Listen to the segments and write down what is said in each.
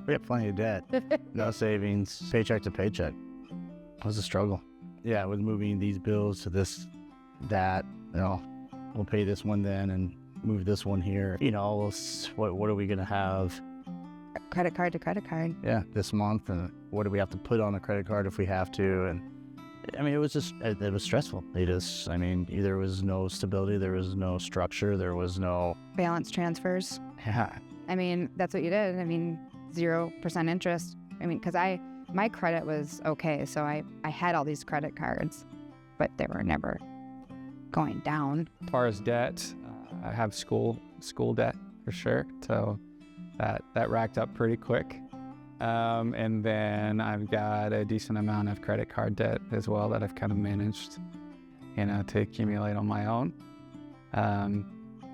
We had plenty of debt, no savings, paycheck to paycheck. It was a struggle. Yeah, with moving these bills to this, that, we'll pay this one then and move this one here. What are we going to have? Credit card to credit card. Yeah, this month, and what do we have to put on a credit card if we have to? And it was just, it was stressful. There was no stability, there was no structure, there was no balance transfers. Yeah. That's what you did. 0% interest. Because my credit was okay, so I had all these credit cards, but they were never going down. As far as debt, I have school debt for sure. So that racked up pretty quick. And then I've got a decent amount of credit card debt as well that I've kind of managed, to accumulate on my own.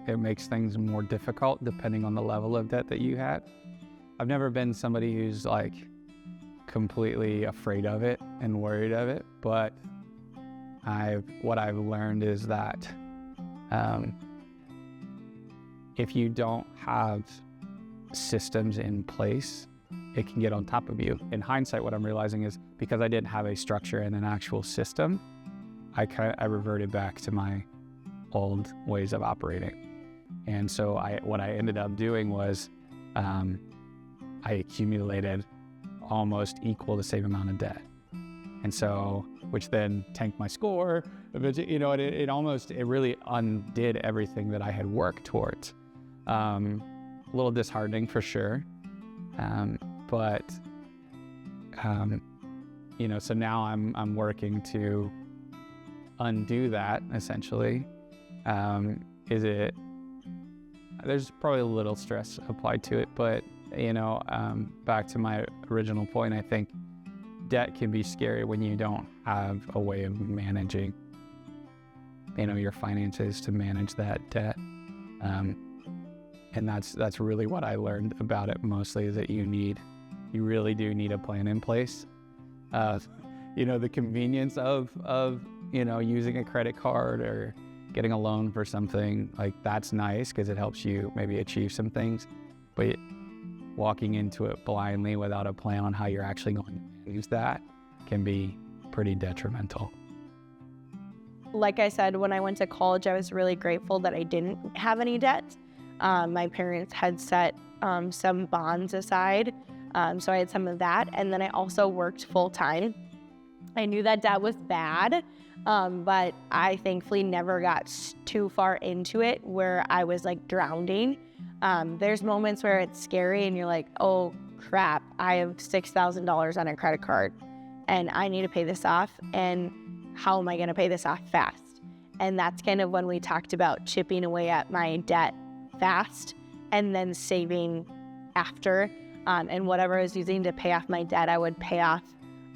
It makes things more difficult depending on the level of debt that you had. I've never been somebody who's like completely afraid of it and worried of it, but what I've learned is that if you don't have systems in place, it can get on top of you. In hindsight, what I'm realizing is because I didn't have a structure and an actual system, I reverted back to my old ways of operating. And so what I ended up doing was I accumulated almost equal the same amount of debt. And so, which then tanked my score. It really undid everything that I had worked towards. A little disheartening for sure. So now I'm working to undo that essentially. There's probably a little stress applied to it, but back to my original point, I think debt can be scary when you don't have a way of managing, your finances to manage that debt. And that's really what I learned about it mostly, is that you really do need a plan in place. The convenience of using a credit card or getting a loan for something, like that's nice because it helps you maybe achieve some things, but walking into it blindly without a plan on how you're actually going to use that can be pretty detrimental. Like I said, when I went to college, I was really grateful that I didn't have any debt. My parents had set some bonds aside, so I had some of that, and then I also worked full-time. I knew that debt was bad, but I thankfully never got too far into it where I was like drowning. There's moments where it's scary and you're like, oh crap, I have $6,000 on a credit card and I need to pay this off, and how am I going to pay this off fast? And that's kind of when we talked about chipping away at my debt fast and then saving after, and whatever I was using to pay off my debt, I would pay off,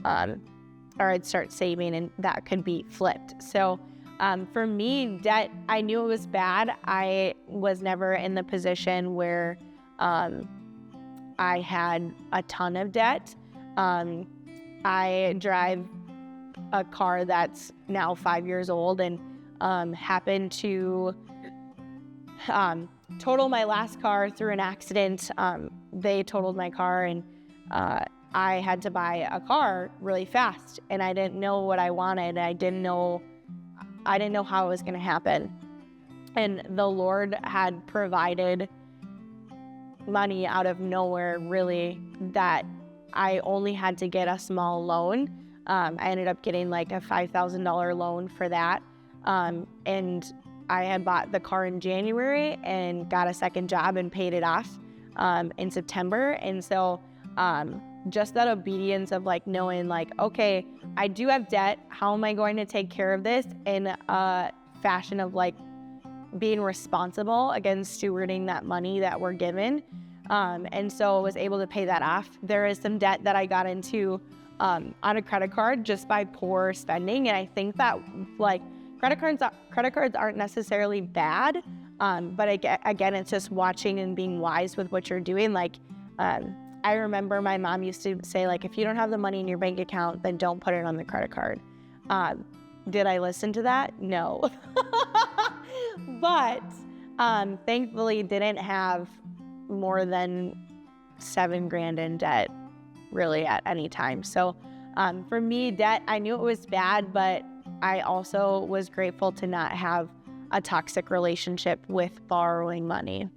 or I'd start saving, and that could be flipped. So for me, debt, I knew it was bad. I was never in the position where I had a ton of debt. I drive a car that's now 5 years old, and happened to total my last car through an accident. They totaled my car, and I had to buy a car really fast, and I didn't know what I wanted. I didn't know how it was going to happen. And the Lord had provided money out of nowhere, really, that I only had to get a small loan. I ended up getting like a $5,000 loan for that. And I had bought the car in January and got a second job and paid it off in September. And so just that obedience of like knowing like, okay, I do have debt. How am I going to take care of this in a fashion of like being responsible against stewarding that money that we're given? And so I was able to pay that off. There is some debt that I got into on a credit card just by poor spending. And I think that like credit cards aren't necessarily bad. But again, it's just watching and being wise with what you're doing. Like, I remember my mom used to say, like, if you don't have the money in your bank account, then don't put it on the credit card. Did I listen to that? No. But thankfully didn't have more than $7,000 in debt really at any time. So for me, debt, I knew it was bad, but I also was grateful to not have a toxic relationship with borrowing money.